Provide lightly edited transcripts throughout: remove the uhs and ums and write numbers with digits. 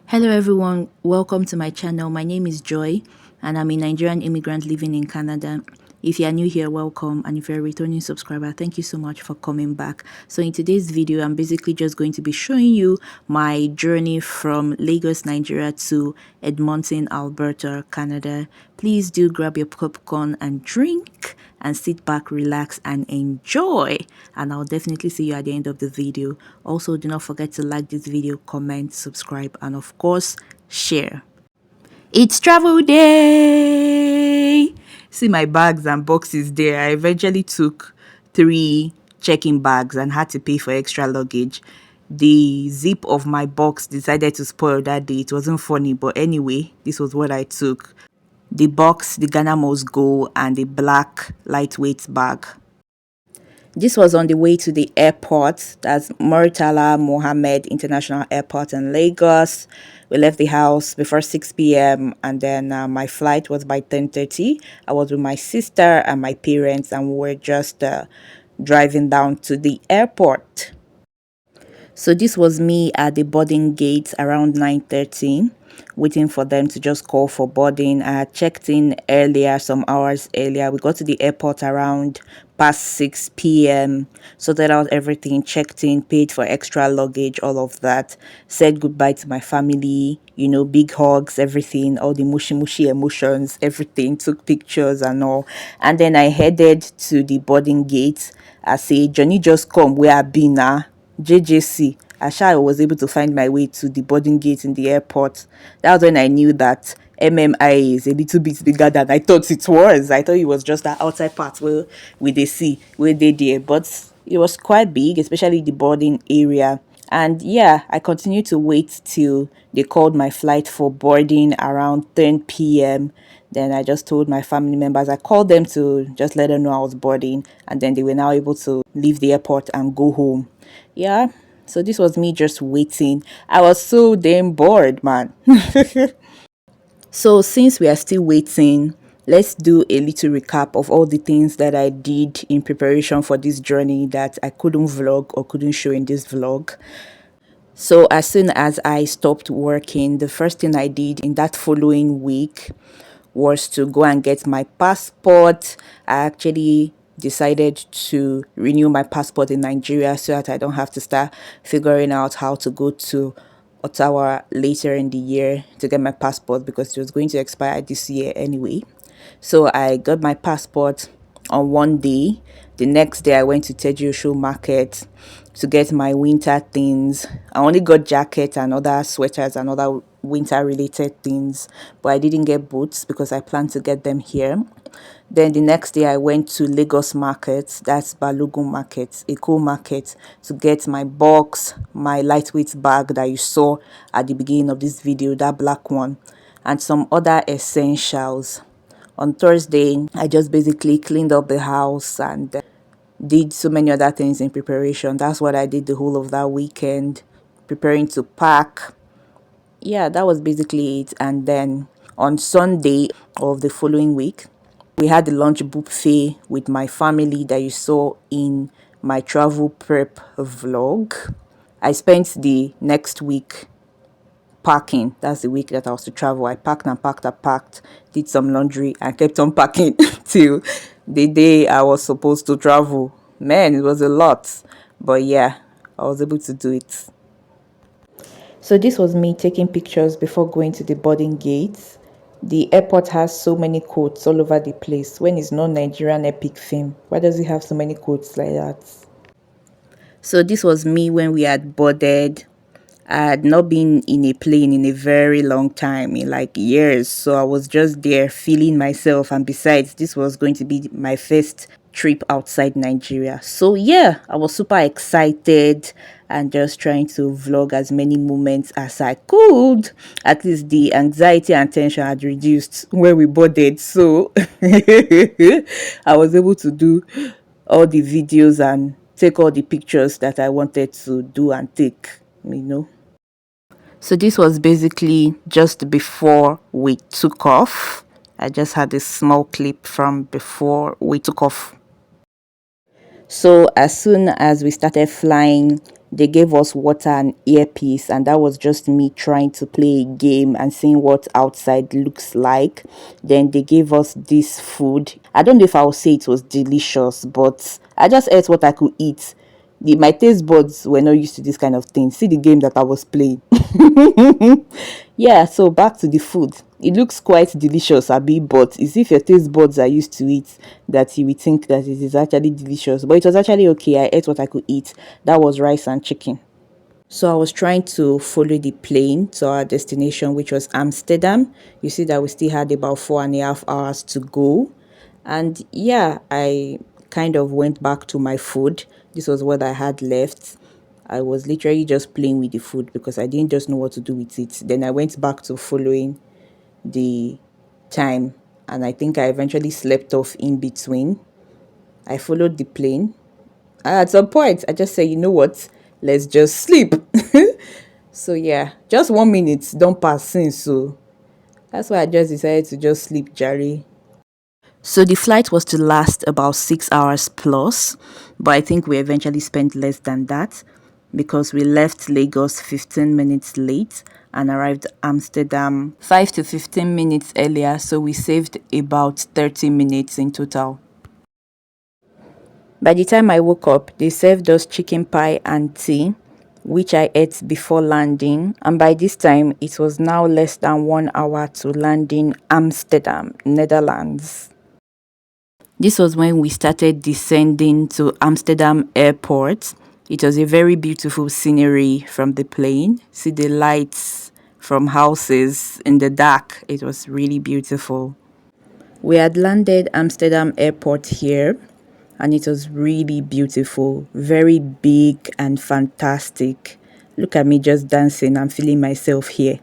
Hello everyone, welcome to my channel. My name is Joy and I'm a Nigerian immigrant living in Canada. If you are new here, welcome, and if you're a returning subscriber, thank you so much for coming back. So in today's video, I'm basically just going to be showing you my journey from Lagos, Nigeria to Edmonton, Alberta, Canada. Please do grab your popcorn and drink and sit back, relax and enjoy, and I'll definitely see you at the end of the video. Also, do not forget to like this video, comment, subscribe, and of course share. It's travel day. See my bags and boxes there. I eventually took 3 check-in bags and had to pay for extra luggage. The zip of my box decided to spoil that day. It wasn't funny, but anyway, this was what I took: the box, the Ghana Must Go, and the black lightweight bag. This was on the way to the airport. That's Murtala Mohammed International Airport in Lagos. We left the house before 6 p.m. and then my flight was by 10:30. I was with my sister and my parents, and we were just driving down to the airport. So this was me at the boarding gate around 9:30, waiting for them to just call for boarding. I had checked in earlier, some hours earlier. We got to the airport around past 6 p.m., sorted out everything, checked in, paid for extra luggage, all of that, said goodbye to my family, big hugs, everything, all the mushy emotions, everything, took pictures and all. And then I headed to the boarding gate. I say, Johnny, just come, where I be now. JJC. I was able to find my way to the boarding gate in the airport. That was when I knew that MMI is a little bit bigger than I thought it was. I thought it was just that outside part where we they see where they there, but it was quite big, especially the boarding area. And yeah, I continued to wait till they called my flight for boarding around 10 p.m. Then I just told my family members, I called them to just let them know I was boarding, and then they were now able to leave the airport and go home. Yeah, so this was me just waiting. I was so damn bored, man. So since we are still waiting, let's do a little recap of all the things that I did in preparation for this journey that I couldn't vlog or couldn't show in this vlog. So as soon as I stopped working, the first thing I did in that following week was to go and get my passport. I actually decided to renew my passport in Nigeria so that I don't have to start figuring out how to go to Ottawa later in the year to get my passport, because it was going to expire this year anyway. So I got my passport on one day. The next day I went to Tejiosho Market to get my winter things. I only got jackets and other sweaters and other winter related things, but I didn't get boots because I planned to get them here. Then the next day I went to Lagos Market, that's Balogun Market, Eco Market, to get my box, my lightweight bag that you saw at the beginning of this video, that black one, and some other essentials. On Thursday, I just basically cleaned up the house and did so many other things in preparation. That's what I did the whole of that weekend, preparing to pack. Yeah, that was basically it. And then on Sunday of the following week, we had the lunch buffet with my family that you saw in my travel prep vlog. I spent the next week packing. That's the week that I was to travel. I packed and packed and packed, did some laundry and kept on packing till the day I was supposed to travel. Man, it was a lot, but yeah, I was able to do it. So this was me taking pictures before going to the boarding gates. The airport has so many quotes all over the place. When it's not Nigerian epic film, why does it have so many quotes like that? So this was me when we had boarded. I had not been in a plane in a very long time, in like years. So I was just there feeling myself. And besides, this was going to be my first trip outside Nigeria. So yeah, I was super excited and just trying to vlog as many moments as I could. At least the anxiety and tension had reduced when we boarded. So I was able to do all the videos and take all the pictures that I wanted to do and take. So this was basically just before we took off. I just had a small clip from before we took off. So as soon as we started flying, They gave us water and earpiece, and that was just me trying to play a game and seeing what outside looks like. Then they gave us this food. I don't know if I would say it was delicious, but I just ate what I could eat. My taste buds were not used to this kind of thing. See the game that I was playing. Yeah, so back to the food. It looks quite delicious, Abi, but it's if your taste buds are used to it that you will think that it is actually delicious. But it was actually okay. I ate what I could eat. That was rice and chicken. So I was trying to follow the plane to our destination, which was Amsterdam. You see that we still had about 4.5 hours to go. And yeah, I kind of went back to my food. This was what I had left. I was literally just playing with the food because I didn't just know what to do with it. Then I went back to following the time, and I think I eventually slept off in between. I followed the plane. At some point, I just said, you know what? Let's just sleep. So yeah, just 1 minute don't pass since, so that's why I just decided to just sleep, Jerry. So the flight was to last about 6 hours plus, but I think we eventually spent less than that because we left Lagos 15 minutes late and arrived Amsterdam 5 to 15 minutes earlier, so we saved about 30 minutes in total. By the time I woke up, they served us chicken pie and tea, which I ate before landing. And by this time, it was now less than 1 hour to land in Amsterdam, Netherlands. This was when we started descending to Amsterdam Airport. It was a very beautiful scenery from the plane. See the lights from houses in the dark. It was really beautiful. We had landed Amsterdam Airport here, and it was really beautiful, very big and fantastic. Look at me just dancing. I'm feeling myself here.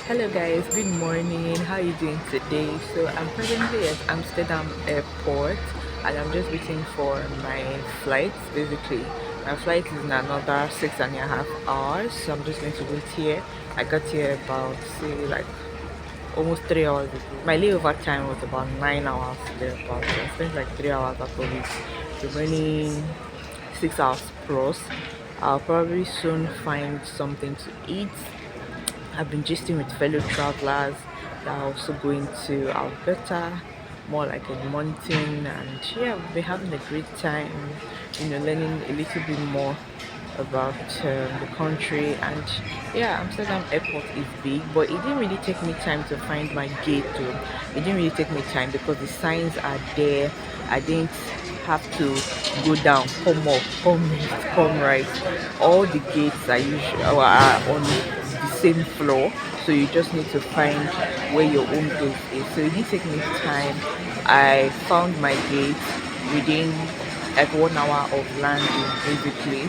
Hello guys, good morning. How are you doing today? So I'm presently at Amsterdam Airport and I'm just waiting for my flight. Basically, my flight is in another 6.5 hours, so I'm just going to wait here. I got here about say like almost 3 hours ago. My layover time was about 9 hours thereabouts. So I spent like 3 hours out of it, remaining 6 hours plus. I'll probably soon find something to eat. I've been gisting with fellow travelers that are also going to Alberta, more like a mountain, and yeah, we've been having a great time, learning a little bit more about the country. And yeah, Amsterdam Airport is big, but it didn't really take me time to find my gate though. It didn't really take me time because the signs are there. I didn't have to go down, come up, come left, come right. All the gates are usually are on the same floor, so you just need to find where your own gate is. So it didn't take me time. I found my gate within like 1 hour of landing basically,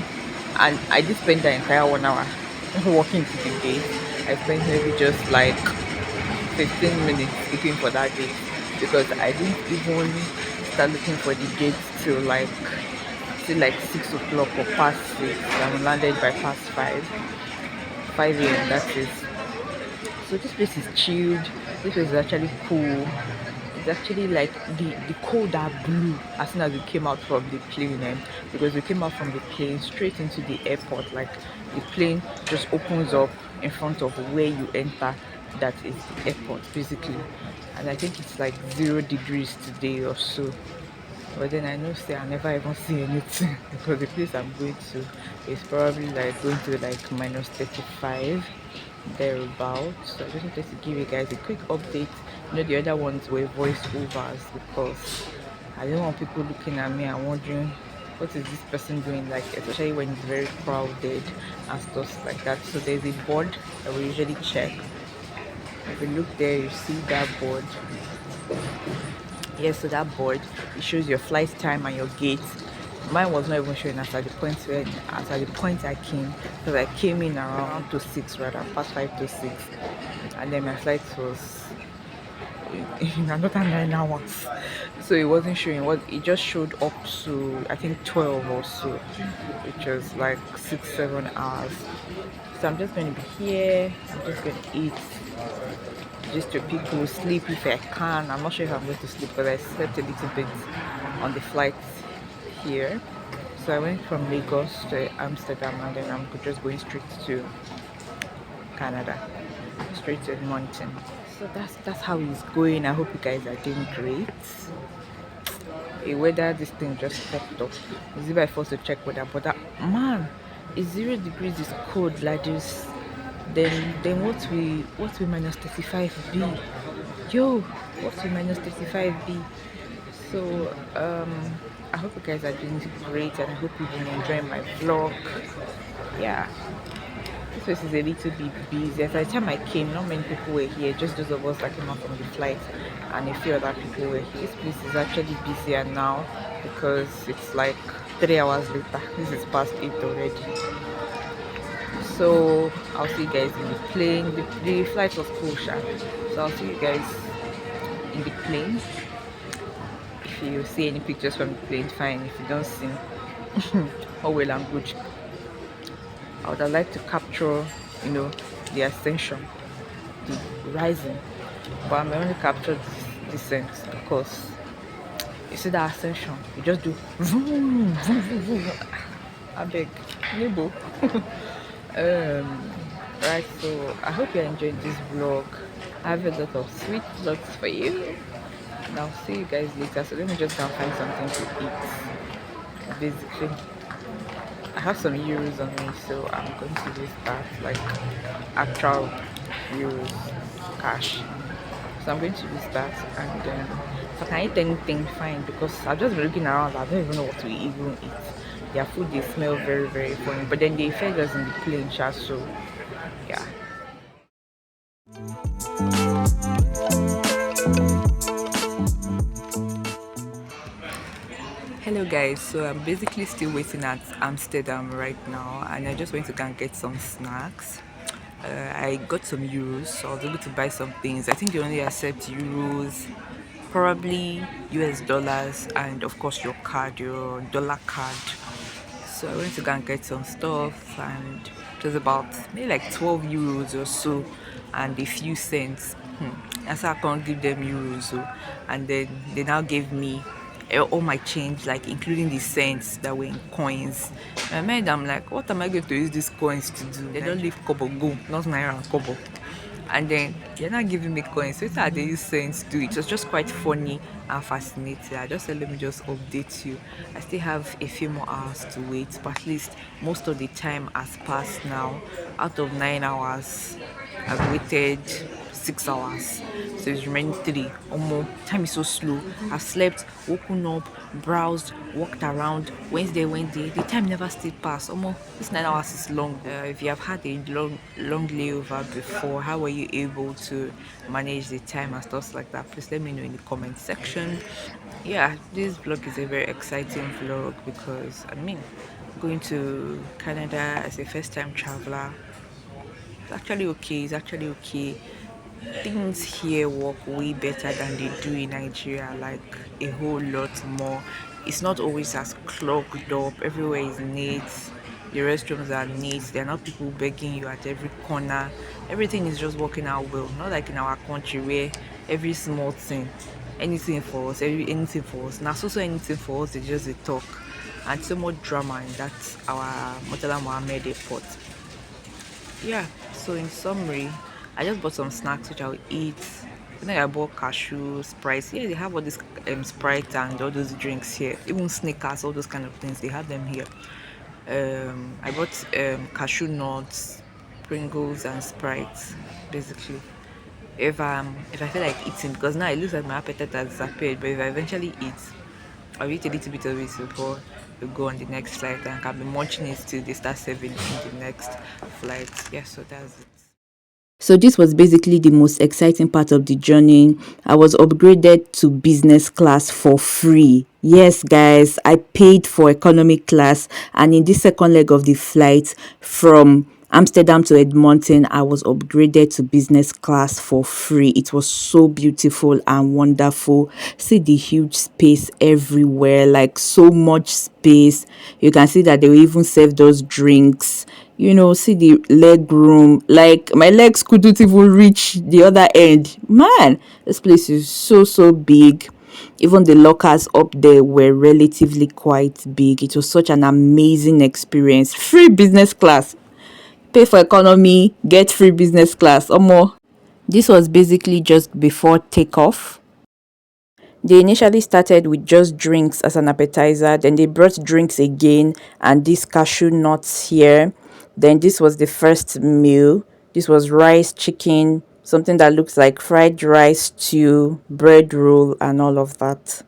and I did spend the entire 1 hour walking to the gate. I spent maybe just like 15 minutes looking for that gate because I didn't even start looking for the gate till like 6 o'clock or past 6. I landed by past 5 a.m. That is. So this place is chilled. This place is actually cool. It's actually like the cold that blew as soon as we came out from the plane, because we came out from the plane straight into the airport. Like the plane just opens up in front of where you enter. That is the airport basically, and I think it's like 0 degrees today or so. But then I know say I never even see anything because the place I'm going to is probably like going to like minus 35 thereabouts. So I just wanted to give you guys a quick update. The other ones were voiceovers because I didn't want people looking at me and wondering what is this person doing, like especially when it's very crowded and stuff like that. So there's a board that we usually check. If you look there, you see that board. Yes, so that board, it shows your flight time and your gate. Mine was not even showing as at the point I came, because I came in around to 6, rather past 5 to 6, and then my flight in another 9 hours. So it wasn't showing what it just showed up to I think 12 or so, which was like 6 7 hours. So I'm just going to be here. I'm just going to eat, just to people, sleep if I can. I'm not sure if I'm going to sleep because I slept a little bit on the flight here. So I went from Lagos to Amsterdam and then I'm just going straight to Canada, straight to Edmonton. So that's how it's going. I hope you guys are doing great. A weather this thing just stepped up. It's if I forced to check weather, but that man, it's 0 degrees is cold like this. Then what will minus 35 be? Yo, what will minus 35 be? So I hope you guys are doing great and I hope you've been enjoying my vlog. Yeah. This place is a little bit busy. At the time I came, not many people were here, just those of us that came out from the flight and a few other people were here. This place is actually busier now because it's like 3 hours later. This is past 8 already. So I'll see you guys in the plane. The flight was cool, sha. So I'll see you guys in the plane. If you see any pictures from the plane, fine. If you don't see, oh well and good. I would have liked to capture, the ascension, the rising, but I'm only captured the descent because you see that ascension, you just do vroom, vroom, vroom, vroom. I beg, Nebo. Right, so I hope you're enjoying this vlog. I have a lot of sweet vlogs for you, and I'll see you guys later. So let me just go and find something to eat. Basically, I have some euros on me, so I'm going to use that, like actual euros, cash. So I'm going to use that, and if I can eat anything, fine, because I've just been looking around. I don't even know what to even eat. Their food, they smell very, very funny, but then they fed us in the plane, so yeah. Hello guys, so I'm basically still waiting at Amsterdam right now and I just went to go and get some snacks. I got some euros, so I was able to buy some things. I think they only accept euros, probably US dollars, and of course your card, your dollar card. So I went to go and get some stuff and it was about maybe like 12 euros or so and a few cents. And so I can't give them euros, so, and then they now gave me all my change, like including the cents that were in coins. In my mind, I'm like, what am I going to use these coins to do? They don't leave kobo go, not naira and kobo. And then they're not giving me coins. So how they use cents do it. It was just quite funny and fascinating. I just said, let me just update you. I still have a few more hours to wait, but at least most of the time has passed now. Out of 9 hours, I've waited 6 hours, so it's remaining 3 or more. Time is so slow. I've slept, woken up, browsed, walked around. Wednesday, the time never still pass. This 9 hours is long. If you have had a long layover before, how were you able to manage the time and stuff like that? Please let me know in the comment section. Yeah, this vlog is a very exciting vlog because going to Canada as a first time traveler, it's actually okay. Things here work way better than they do in Nigeria, like a whole lot more. It's not always as clogged up. Everywhere is neat. The restrooms are neat. There are not people begging you at every corner. Everything is just working out well. Not like in our country where every small thing, anything for us, anything for us. Now, so anything for us, it's just a talk. And so much drama in that our Murtala Mohammed Airport. Yeah, so in summary, I just bought some snacks which I'll eat. I think I bought cashew, Sprite. Yeah, they have all this Sprite and all those drinks here. Even Snickers, all those kind of things, they have them here. I bought cashew nuts, Pringles, and Sprite, basically. If I feel like eating, because now it looks like my appetite has disappeared, but if I eventually eat, I'll eat a little bit of it before we go on the next flight, and I'll be munching it till they start serving in the next flight. Yeah, so that's it. So this was basically the most exciting part of the journey. I was upgraded to business class for free. Yes, guys, I paid for economy class, and in this second leg of the flight from Amsterdam to Edmonton, I was upgraded to business class for free. It was so beautiful and wonderful. See the huge space everywhere, like so much space. You can see that they will even serve those drinks. See the leg room. Like my legs couldn't even reach the other end. Man, this place is so, so big. Even the lockers up there were relatively quite big. It was such an amazing experience. Free business class. Pay for economy, get free business class. Omo. This was basically just before takeoff. They initially started with just drinks as an appetizer, then they brought drinks again and these cashew nuts here. Then this was the first meal. This was rice, chicken, something that looks like fried rice, stew, bread roll, and all of that.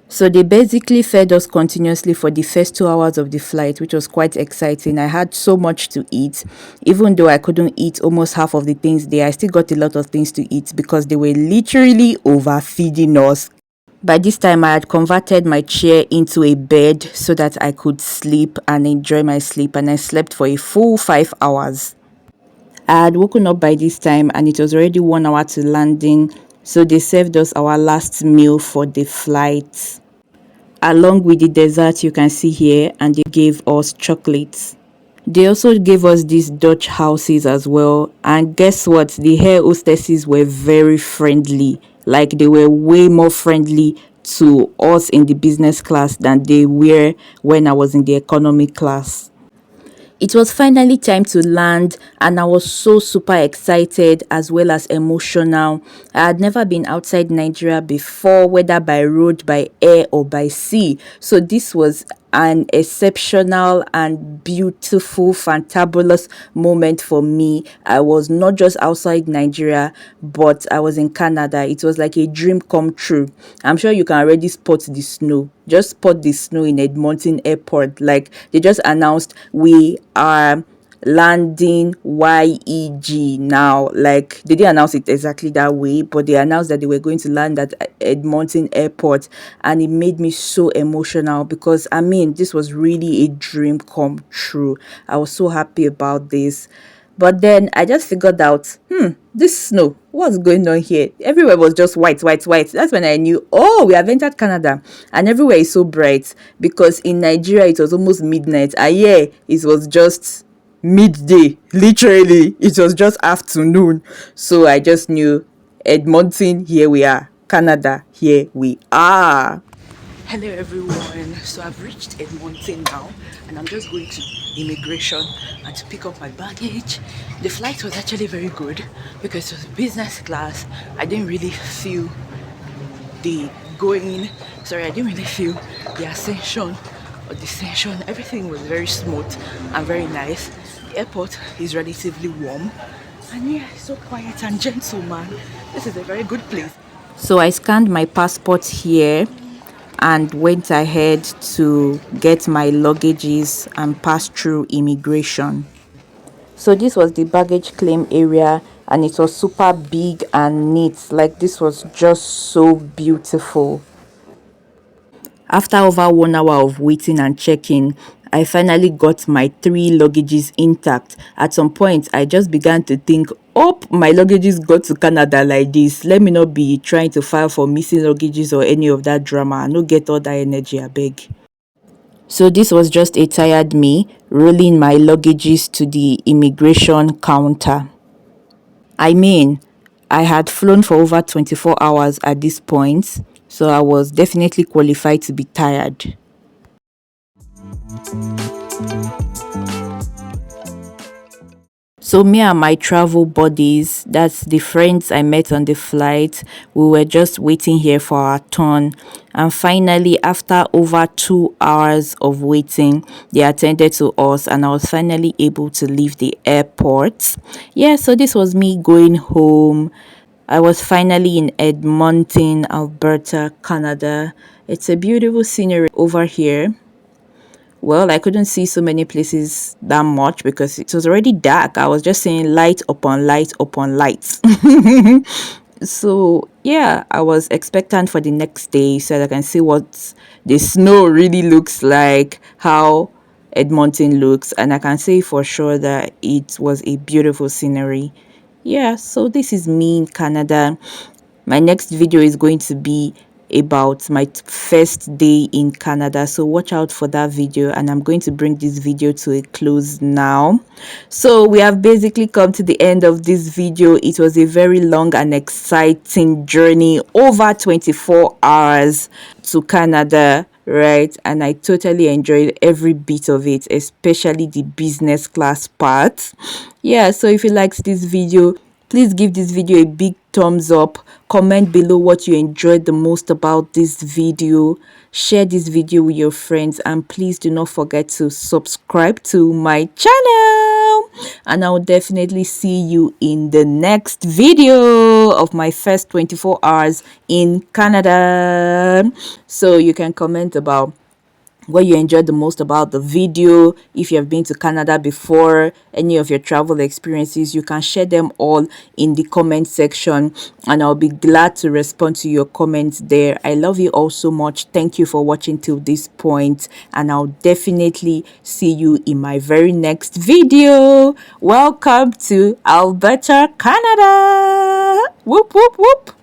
So they basically fed us continuously for the first 2 hours of the flight, which was quite exciting. I had so much to eat. Even though I couldn't eat almost half of the things there, I still got a lot of things to eat because they were literally overfeeding us. By this time, I had converted my chair into a bed so that I could sleep and enjoy my sleep, and I slept for a full 5 hours. I had woken up by this time and it was already 1 hour to landing, so they served us our last meal for the flight along with the dessert you can see here, and they gave us chocolates. They also gave us these Dutch houses as well, and guess what, the hair hostesses were very friendly. Like they were way more friendly to us in the business class than they were when I was in the economy class. It was finally time to land, and I was so super excited as well as emotional. I had never been outside Nigeria before, whether by road, by air, or by sea. So this was an exceptional and beautiful, fantabulous moment for me. I was not just outside Nigeria, but I was in Canada. It was like a dream come true. I'm sure you can already spot the snow. Just spot the snow in Edmonton Airport. Like they just announced we are landing YEG now. Like they didn't announce it exactly that way, but they announced that they were going to land at Edmonton Airport, and it made me so emotional because I mean this was really a dream come true. I was so happy about this. But then I just figured out, this snow, what's going on here? Everywhere was just white, white, white. That's when I knew, oh, we have entered Canada. And everywhere is so bright because in Nigeria it was almost midnight. And yeah, it was just midday. Literally, it was just afternoon. So I just knew Edmonton, here we are. Canada, here we are. Hello everyone, so I've reached Edmonton now and I'm just going to immigration and to pick up my baggage. The flight was actually very good because it was business class. I didn't really feel the I didn't really feel the ascension or descension. Everything was very smooth and very nice. The airport is relatively warm and yeah, it's so quiet and gentle, man. This is a very good place. So I scanned my passport here and went ahead to get my luggages and pass through immigration. So this was the baggage claim area and it was super big and neat. Like this was just so beautiful. After over 1 hour of waiting and checking, I finally got my 3 luggages intact. At some point, I just began to think, oh, my luggages got to Canada like this. Let me not be trying to file for missing luggages or any of that drama. I no get all that energy, I beg. So this was just a tired me rolling my luggages to the immigration counter. I mean, I had flown for over 24 hours at this point, so I was definitely qualified to be tired. So me and my travel buddies, that's the friends I met on the flight, we were just waiting here for our turn. And finally, after over 2 hours of waiting, they attended to us and I was finally able to leave the airport. Yeah, so this was me going home. I was finally in Edmonton, Alberta, Canada. It's a beautiful scenery over here. Well, I couldn't see so many places that much because it was already dark. I was just seeing light upon light upon light. So yeah, I was expectant for the next day so that I can see what the snow really looks like, how Edmonton looks, and I can say for sure that it was a beautiful scenery. Yeah, so this is me in Canada. My next video is going to be about my first day in Canada, so watch out for that video, and I'm going to bring this video to a close now. So we have basically come to the end of this video. It was a very long and exciting journey, over 24 hours to Canada, right? And I totally enjoyed every bit of it, especially the business class part. Yeah, so if you liked this video, please give this video a big thumbs up. Comment below what you enjoyed the most about this video. Share this video with your friends, and please do not forget to subscribe to my channel. And I'll definitely see you in the next video of my first 24 hours in Canada. So you can comment about what you enjoyed the most about the video. If you have been to Canada before, any of your travel experiences, you can share them all in the comment section, and I'll be glad to respond to your comments there. I love you all so much. Thank you for watching till this point, and I'll definitely see you in my very next video. Welcome to Alberta, Canada. Whoop whoop whoop.